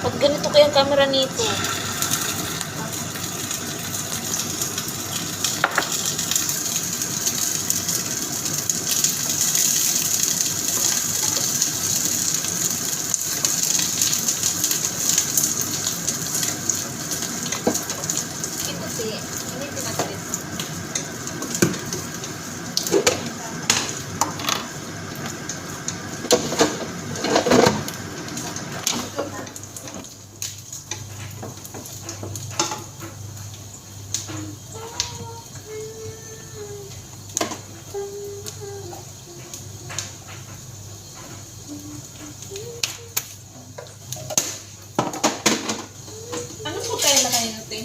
Ba't ganito kayang camera nito? Ito si, ini pinakalit. Ano po tayo na kayo natin?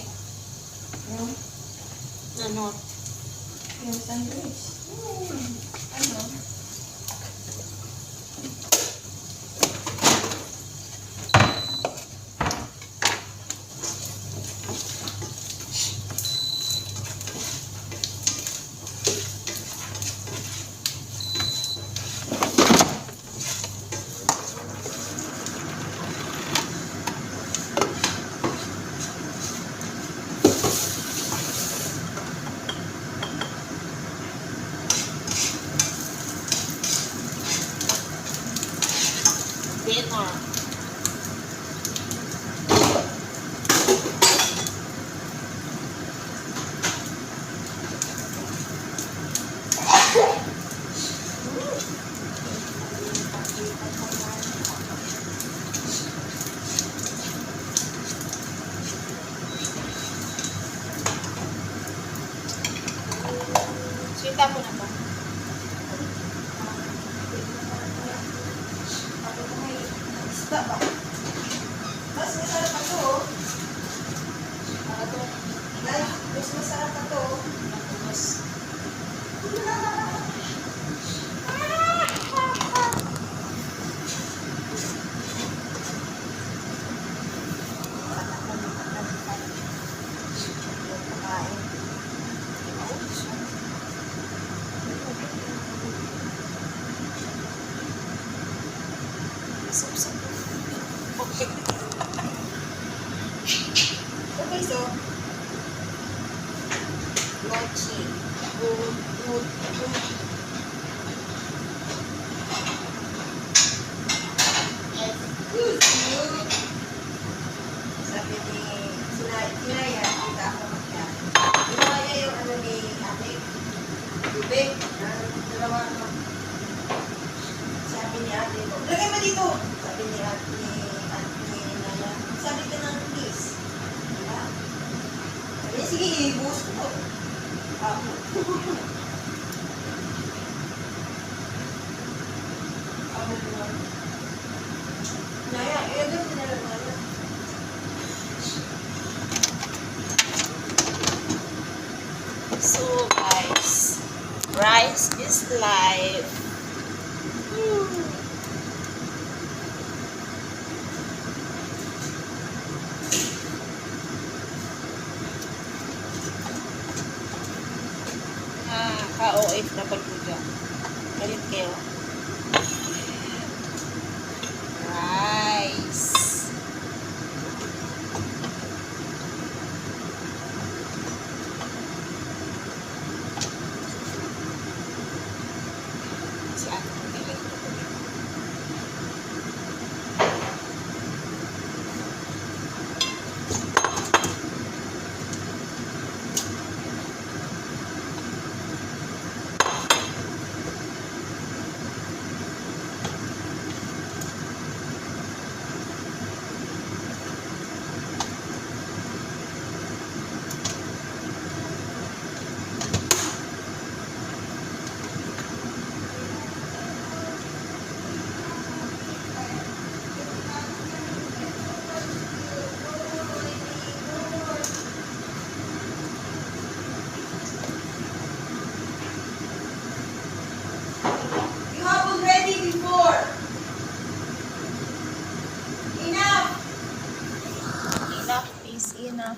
Ano? Yung sandwich. Ano? Dinner. Sita mo na ba? Isda ba? Mas masarap pa to. Mas masarap pa to. Okay. Okay, so. Mochi. Sabi ni Sinaya, kita ako magka. Ginawa niya yung ano ni ate. Tubig. Dalawa ano. Sabi ni ate ko, lagay mo dito. Sabi ni ate ni Naya. Sabi ka ng please. Diba? Sabi niya, sige, ibuhos ko to. Naya, ilagay mo na lang Naya. So guys, rice is life. Ka-OF na pagkuja. Galit kayo. Rice. Si Ate Pumili. enough.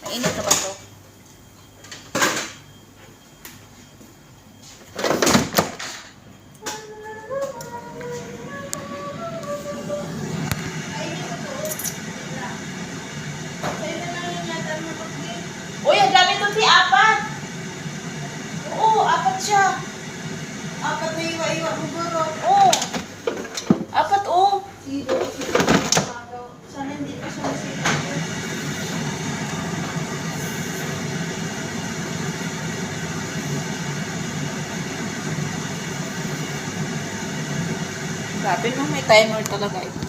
Mainit na ba ito? Kayo, buburo. Oh! Apat oh! Zero. Sana hindi pa siya masira. Grabe no, may timer talaga ito.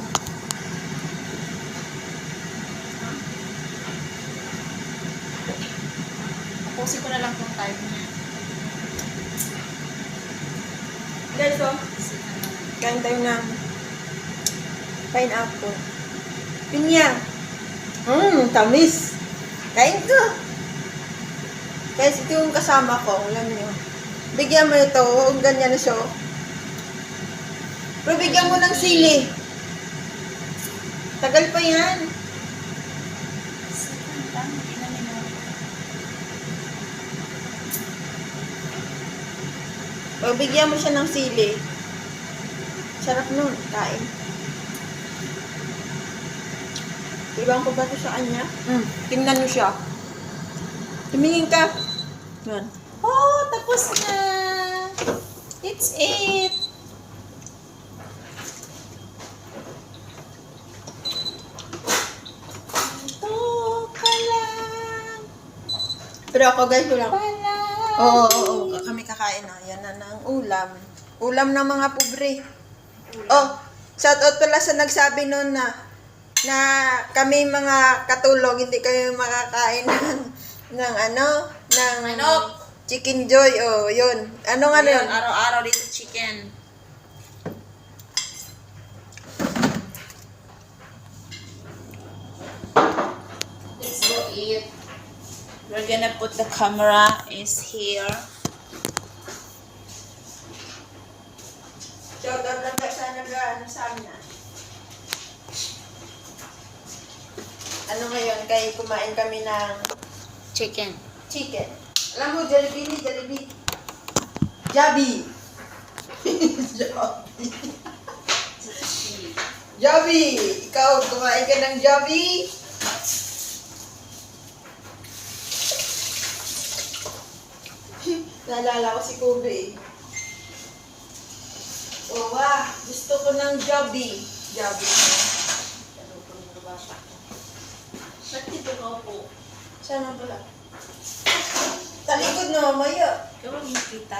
Tapusin ko na lang tong timer. Guys, oh. Kain tayo ng pineapple. Pinya. Tamis. Kain ko. Guys, ito yung kasama ko. Alam niyo. Bigyan mo ito. Huwag ganyan na siya. Pero bigyan mo ng sili. Tagal pa yan. O, bigyan mo siya ng sili. Sarap nun. Kain. Ibang ko ba ito sa kanya? Tingnan nyo siya. Tumingin ka. Yan. Oh, tapos na! It's it! Ito ka lang! Pero ako guys, wala. Pala! Oo. Kami kakain na. Yan na ng ulam. Ulam ng mga pobre. Oh, shout out pala sa nagsabi noon na kami mga katulog, hindi kami makakain ng Manok. Chicken Joy. Oh, yun. Ano nga yun? Araw-araw dito chicken. Let's go eat. We're gonna put the camera is here. Shout out lang sa sa amin. Ano ngayon? Kaya kumain kami ng Chicken. chicken. Alam mo, Jollibee. Jabi. Jabi. Ikaw, kumain ka ng Jabi. Naalala ko si Kobe. Oh, wow. Gusto ko ng Jabi. Jabi. Ba't dito ka po? Sana pala. Talikod na mamaya. Gawin kita.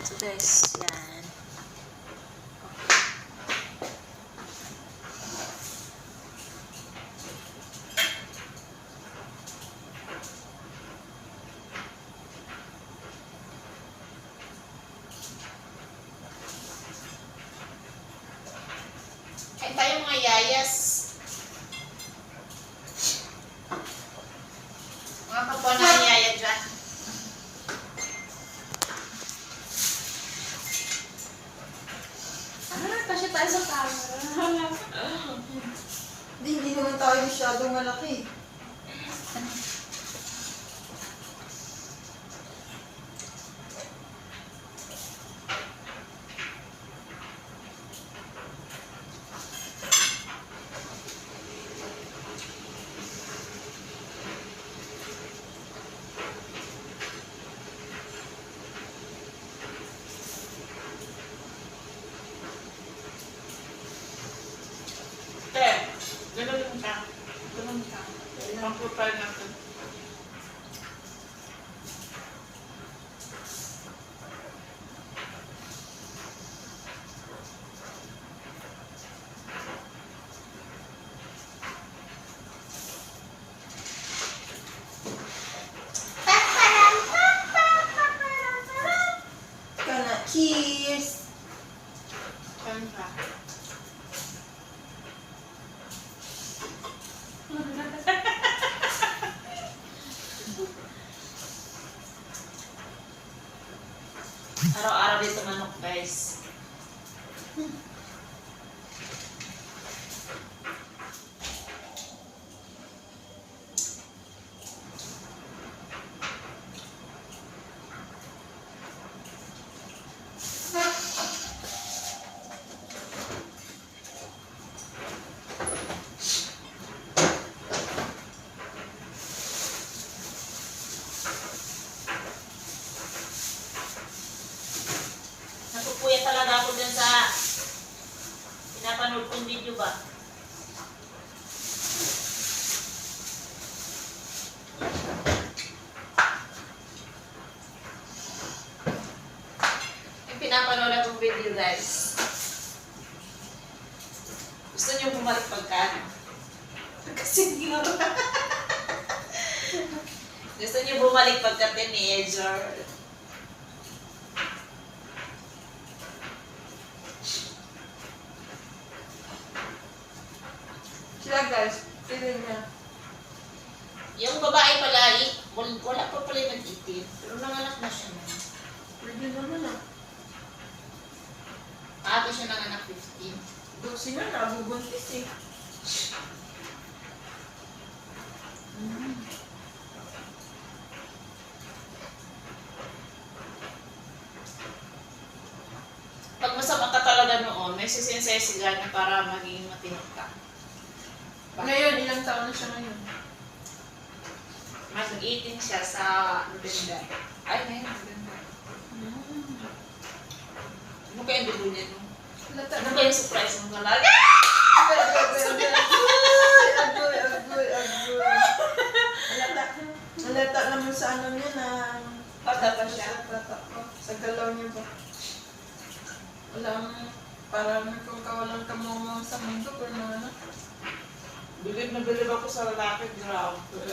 So guys, yan. Kain tayo mga yayas. Mga kapwa na yaya dyan. Kasi tayo sa camera. Hindi naman tayo masyadong malaki. Ganun ka. Pang-prepare natin. Cheers! Kain ka. Araw-araw dito manok, guys. pinapanood kong video ba? Yung pinapanood akong video, guys. Gusto niyo bumalik pagkano? Kasi hindi nga. Gusto niyo bumalik pagka teenager. Sila guys, feeling niya. Yung babae pala, wala pa pala yung nag-itim. Pero nanganak na siya. Pwede naman ah. Ate siya nanganak 15. Dosi nga, nabubuntis eh. Pag masama ka talaga noon, may sisinsesigan para maging matinok ka. Ngayon, ilang taon na siya ngayon? Mag-18 siya sa November. Ay, ngayon, November. Ano kaya yung dugo niya no? Ano kaya yung surprise mo talaga? Halata naman sa ano niya na Bata pa siya. sa galaw niya ba? Parang kung kawalan ka mo sa mundo, pero na Bilib na bilib ako sa lalaki, grabe.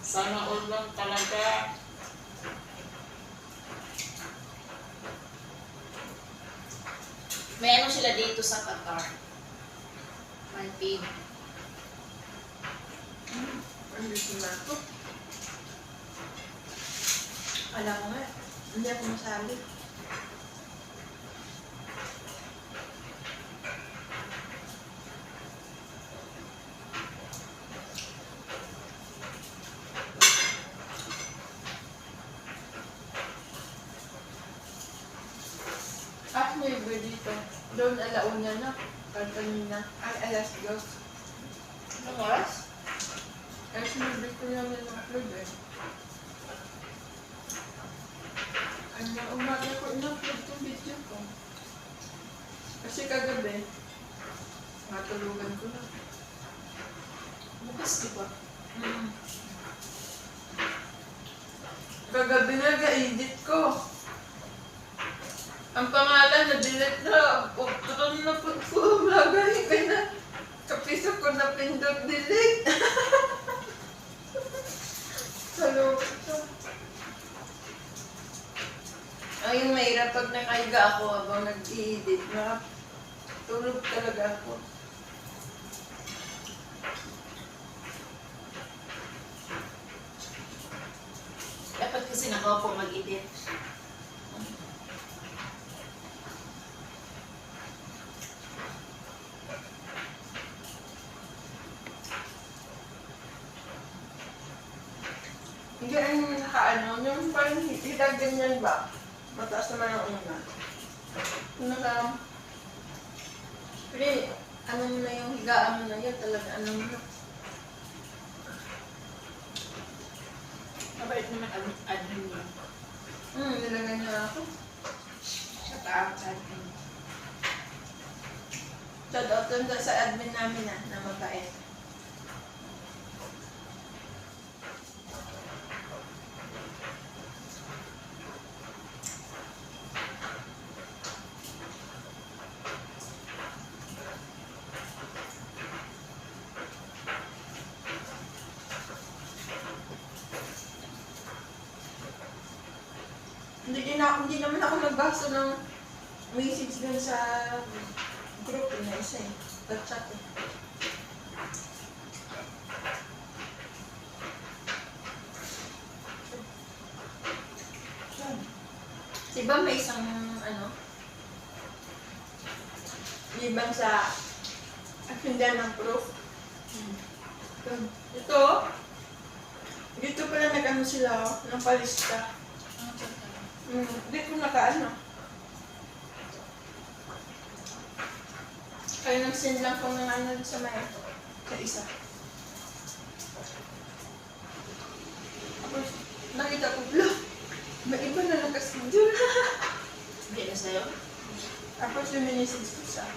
Sana all lang talaga. May ano sila dito sa Qatar. May pin. andito na ako. Alam mo nga, hindi ako masali. May iba dito. Doon alauna na. Kanina. Ay, alas 2. Anong oras? Ay, sinubik ko namin ng upload eh. Ano, umaga ko in-upload yung video ko. Kasi kagabi, matulugan ko na. Bukas, di ba? Kagabi nga, ga-edit ko. Ang pangalan na-delete na. Tuton na po ko. Lagay kaya na. Kapiso ko na pindot delete. Hello. Ay, yung mahirap pag nakahiga ako habang nag-i-edit. Tulog talaga ako. Dapat kasi nakaupo mag-edit. Hindi ang nakaano, yung parang hilag ganyan ba? Mataas naman ang una. Yung naka... Pero, ano mo na yung higaan mo na yun, talaga ano mo na. Mabait naman admin niya. Nilagay niya ako. Shout out admin. Shout out dun sa admin namin na mabait. Hindi naman ako nagbasa ng message dun sa group na isa eh. Nag-chat eh. Diba may isang ano? Ibang sa akindan ng proof. Ito, dito pala nag-ano sila, ng palista. Hindi ko naka-ano. Kaya nag-send lang ko ng ano sa may sa isa. Tapos, nakita ko, may iba na nakaschedule. Hindi na sa'yo? Tapos yung minisid ko siya.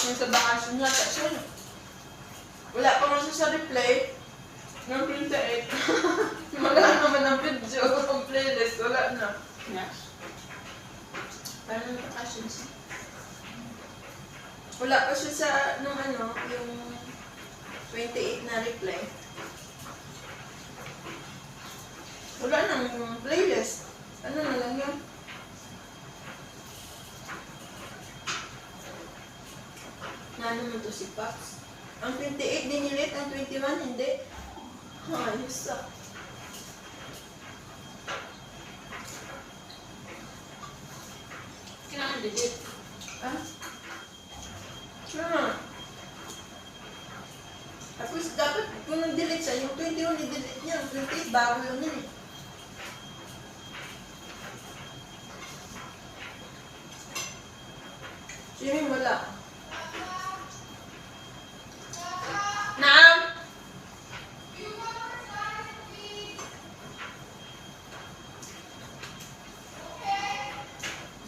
Yung sa bakasyon niya, kasi wala pa man siya sa replay ng 28. Wala naman ang video, ang playlist, wala na. Yeah. Parang nakasyon siya. Wala pa siya sa, nung ano, yung 28 na replay. Wala nang playlist. Ano na lang yun? Ano mo to si Paps? Ang 28 dinilit, ang 21 hindi. Ayos ah. Kailangan legit. Ah? Sure. Tapos dapat kung nag-delete siya, yung 21 i-delete niya, yung 28 bago yun yun eh. Sino wala? Naam!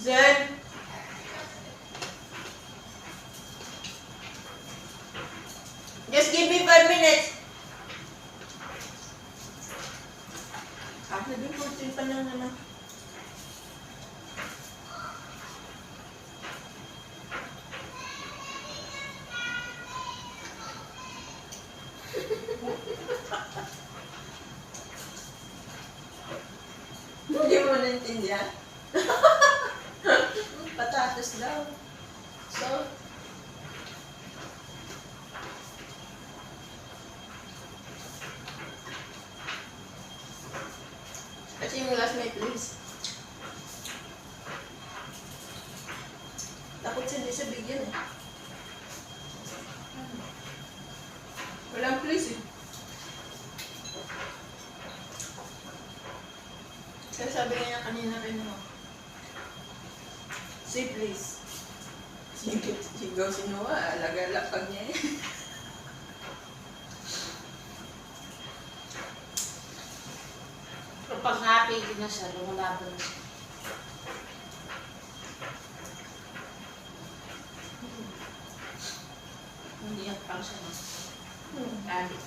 Zen! Just give me 5 minutes. Naging 14 pa lang naman. Hindi mo naintindihan? Patatas daw. So, kasi yung last night, please. Takot siya, hindi siya bigyan eh. Walang please eh. Kaya sabi nga niya kanina rin mo, say please. Sigaw si Noah, alaga-lapag niya eh. Kapag napigil na siya, lumalaban na siya. Hindi yan pang siya na. Kali.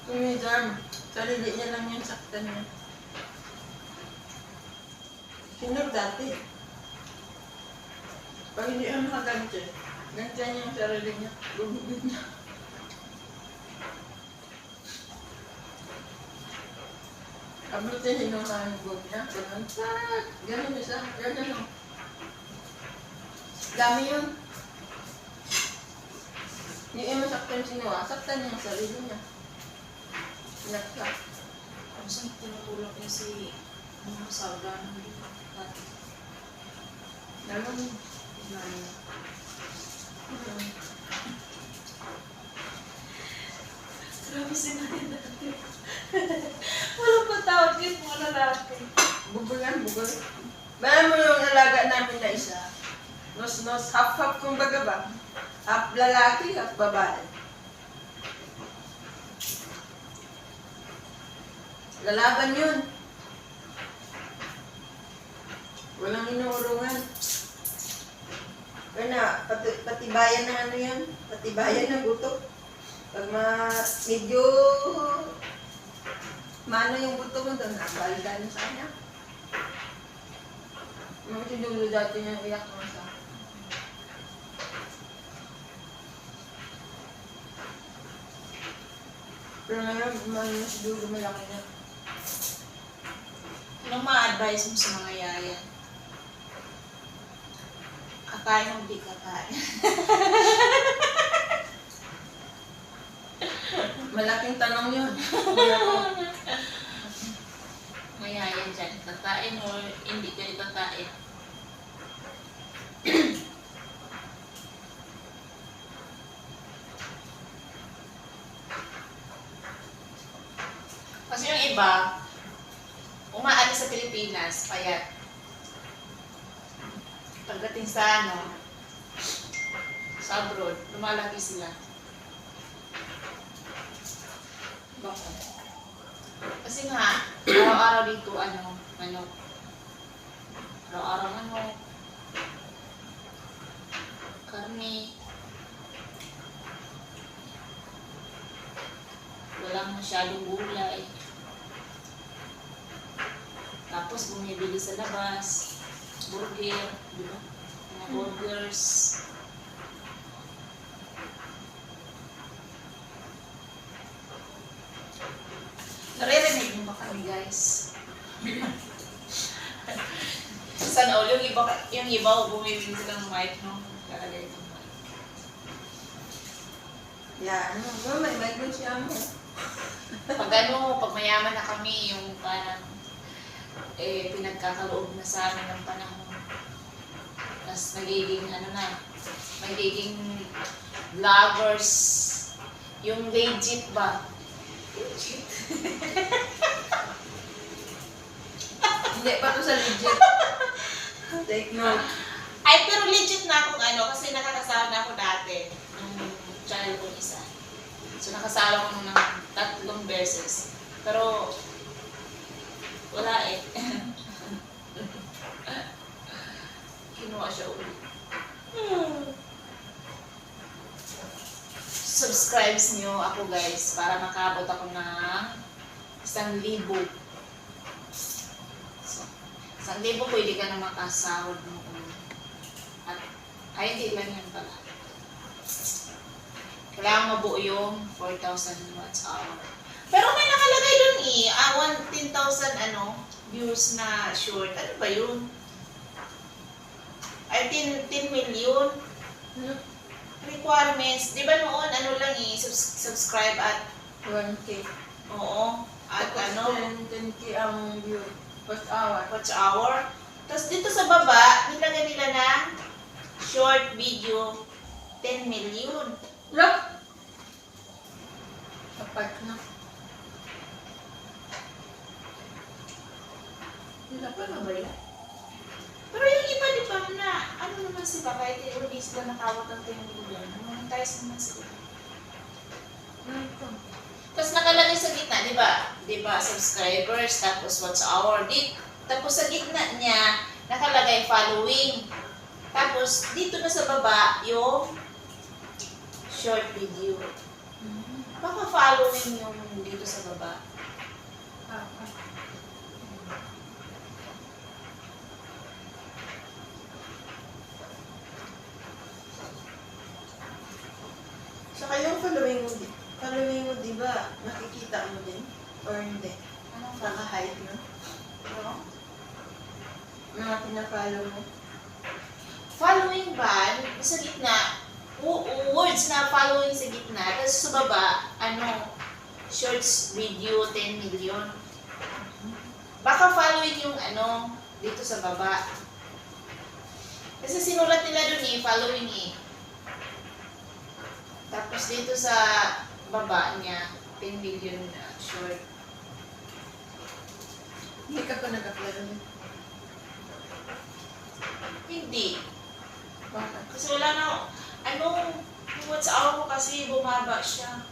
Kumidam, sarili niya lang yung saktan niya. Sino dati? Pag hindi ang makagantya, gantya niya yung sarili niya, gugugid niya. Abutin niya yung hanggog niya, ganun, sak! Ganun isa, ganun. Dami yun. Hindi yung masaktan si Noah, saktan niya yung sarili niya. Naksa. Kung saan tinutulog niya si mga sauda ng dati. Ganun. Grabe si Naya dati. Walang patawag yun mga lalaki. Bubulan, bugol. Bayan mo yung alaga namin na isa. Nos-nos, half-half kumbaga ba? Half lalaki, half babae. Lalaban yun. Walang inuurungan. Kaya na, patibayan ng ano yan? Patibayan ng buto. Pag medyo mano yung buto mo doon, nabaldan sa kanya. Mga si Dulo dati niya iyak mo sa pero ngayon, umano si Dulo malaki na. Anong ma-advise mo sa mga yaya? Kakain o di kakain? Malaking tanong yun. Mga yaya dyan, kakain o hindi kayo kakain? Kasi yung iba, umaalis sa Pilipinas, payat. Pagdating sa sa abroad, lumalaki sila. Bakit? Kasi nga, araw-araw dito, araw-araw karne, walang masyadong gulay. Tapos bumibili sa labas, burger, di ba? Mga burgers. Naririnig mo ba kami, guys? Sana all, yung iba bumibili sila ng mic, no? Lalagay itong mic. Yan. May good siya mo. Pag mayaman na kami, yung parang pinagkakaloob na sa amin ng panahon. Tapos magiging vloggers. Yung legit ba? Legit. Hindi pa to sa legit. Take note. Ay, pero legit na ako kasi nakakasama na ako dati. Nung channel ko isa. So, nakasama ko ng 3 beses. Pero, wala eh. Kinuha siya ulit. Subscribes niyo ako, guys, para makabot ako ng 1,000. So, 1,000 pwede ka na makasahod mo. At, hindi lang yan pala. Kailangan mabuo yung 4,000 watts hour. Pero may nakalagay dun 10,000 views na short. Ano ba yun? Ay, 10 million. Requirements. Di ba noon, subscribe at 1K. oo. At Tapos 10K ang view. Watch hour. watch hour. Tapos dito sa baba, nilagay nila na short video 10 million. Look! Kapag na. Ano ba yan? Pero yung iba, di ba na, naman sila, kahit hindi sila nakawat ng 10 million, monetize naman sila. Tapos nakalagay sa gitna, di ba? Di ba, subscribers, tapos watch hour. Tapos sa gitna niya, nakalagay following. Tapos dito na sa baba, yung short video. Baka following yung dito sa baba. Saka yung following mo, di ba, nakikita mo din? Or hindi? Anong Naka-hide na? Ano? Mga pinafollow mo? Following ba? Sa gitna, words na following sa gitna. Tapos sa baba, shorts video 10 million. Baka following yung dito sa baba. Kasi sinulat nila dun following Tapos dito sa baba niya, 10 million na short. Hindi ka pa nag-upload. Hindi. Bakit? Kasi wala na, yung watch hour ko kasi bumaba siya.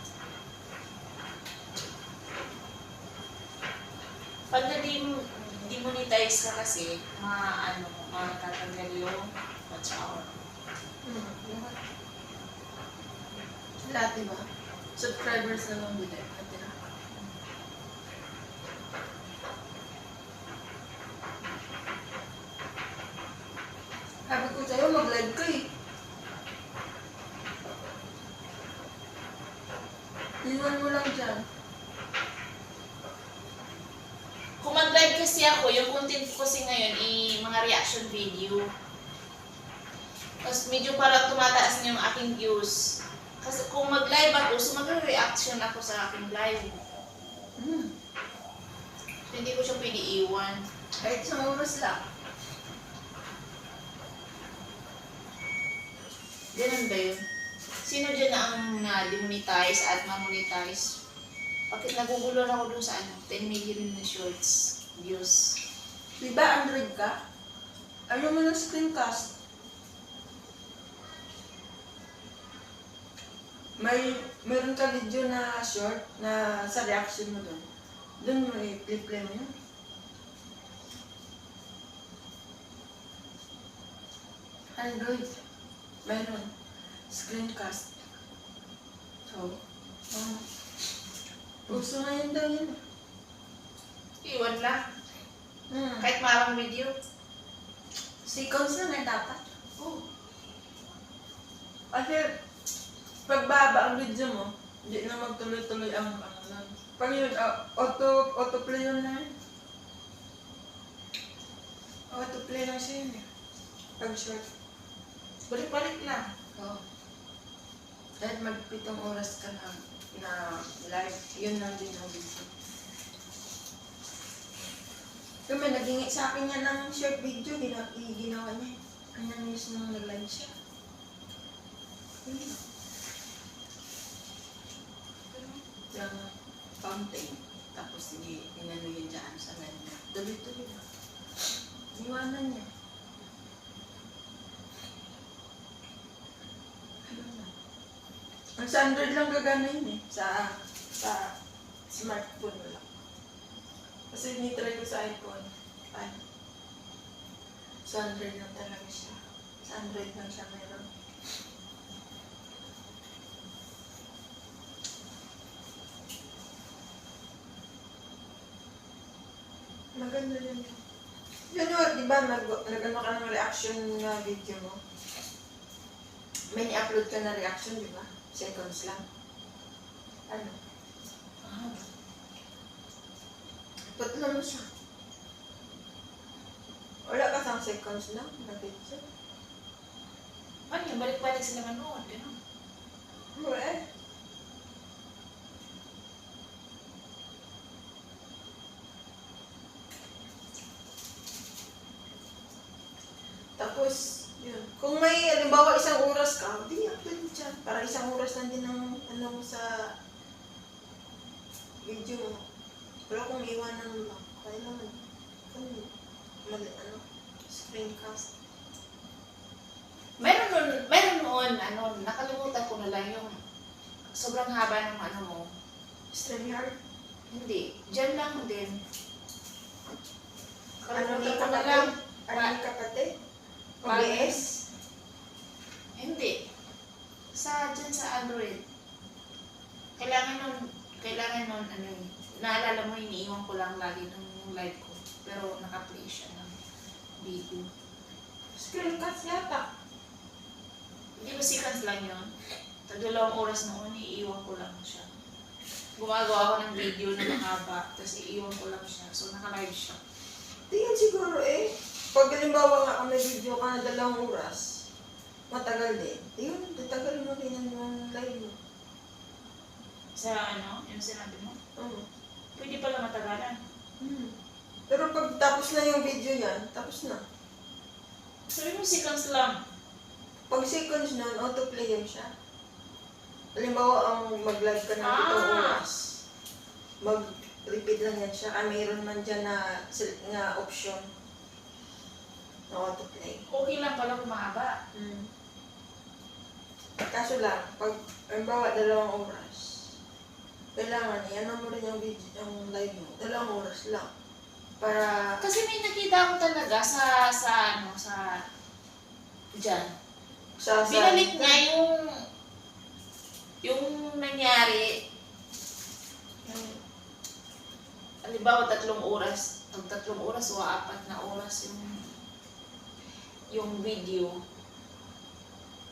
Pag na-demonetize ka kasi, matatanggal yung watch hour. Lahat, diba? Subscribers na lang din. Sabi ko sa'yo, mag-live ka eh. Iwan mo lang dyan. Kung mag-live kasi ako, yung content ko kasi ngayon, mga reaction video. Tapos medyo para tumataas na yung aking views. Kasi kung mag-live ako, so mag-reaction ako sa aking live. So, hindi ko siya pwede iwan. Kahit isang oras lang. Ganun ba yun? Sino dyan na ang na-demonetize at ma-monetize? Bakit nagugulo ako dun sa 10 million na shorts views. Di ba Android ka? Ayaw mo ng screencast. Meron ka video na short na sa reaction mo doon. Doon mo i-play mo yun. Android. Meron. Screencast. So, uso na yun daw yun. Iwan lang. Hmm. Kahit marang video. Seconds na na dapat. Oh. Kasi, pagbaba ang video mo, hindi na magtuloy-tuloy ang ano lang. Pag yun, auto-play yun na yun. Auto-play lang siya yun eh. Pag short. Balik-balik lang. Oo. Kahit mag-pitong oras ka na live, yun lang din ang video. Kung may nagingit sa akin yan ng short video, ginawa niya. Ang news nung nag-live siya. Yun. Yung fountain. Tapos inano yun dyan sa live niya. Tuloy-tuloy na. Iwanan niya. Ang sa Android lang gagana yun eh. Sa smartphone lang. Kasi nitry ko sa iPhone. Ay. Sa Android lang talaga siya. Sa Android lang siya meron. Maganda yun. Yun yun, di ba nag-ano ka ng reaction na video mo? May ni-upload ka na reaction, di ba? Seconds lang. Ano? Ah. Tatlo mo siya. Wala ka sang seconds lang na video. Ano yun? Balik-balik sila manood. Ano? Wala. Tapos, yun. Kung may, halimbawa, isang oras ka, di upload mo siya. Para isang oras lang din ang, ano, sa video mo. Wala kung iwanan mo lang. Kaya naman. Screencast. Meron noon, nakalimutan ko na lang yung sobrang haba ng ano mo. StreamYard. Hindi. Diyan lang din. Ano ni Nakalimutan ko na kapatid? lang. Ano ni kapatid? Pag- OBS? Hindi. Dyan sa Android. Kailangan nun, naalala mo, iniiwan ko lang lagi ng live ko. Pero naka-play siya ng video. Screencast yata. Hindi ba seconds lang yun? Tag-2 oras noon, iiwan ko lang siya. Gumagawa ako ng video na mahaba, tapos iiwan ko lang siya. So, naka-live siya. Tingin siguro eh. Pag halimbawa nga kung may video ka na 2 oras, matagal din. Yun, tatagal mo din yung live mo. Sa yung sinabi mo? Oo. Pwede pala matagalan. Pero pag tapos na yung video yan, tapos na. Sabi mo seconds lang. Pag seconds nun, autoplay yan siya. Halimbawa, ang mag-live ka ng 7 oras, mag-repeat lang yan siya. Mayroon man dyan na option na autoplay. Okay lang pala kung mahaba. Kaso lang, pag halimbawa 2 oras, kailangan i-ano mo rin yung video, yung live mo. 2 oras lang. Para, Kasi may nakita ko talaga sa dyan. Binalik niya yung nangyari. Halimbawa 3 oras. Pag 3 oras o 4 na oras yung video.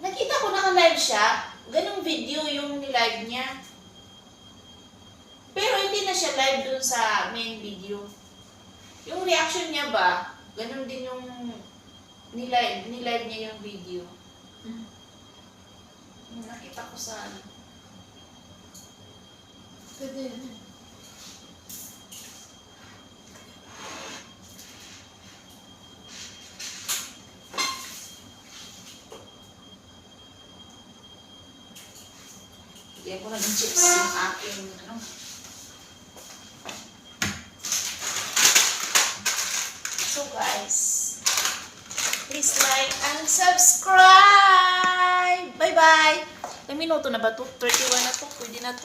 Nakita ko naka-live siya. Ganong video yung nilive niya. Pero hindi na siya live dun sa main video. Yung reaction niya ba, ganon din yung nilive niya yung video. Yung nakita ko sa pwede yun. Bigyan ko na ng chips yung aking So guys, please like and subscribe. Bye-bye. Ilang minuto na ba to? 31 na to. Pwede na to.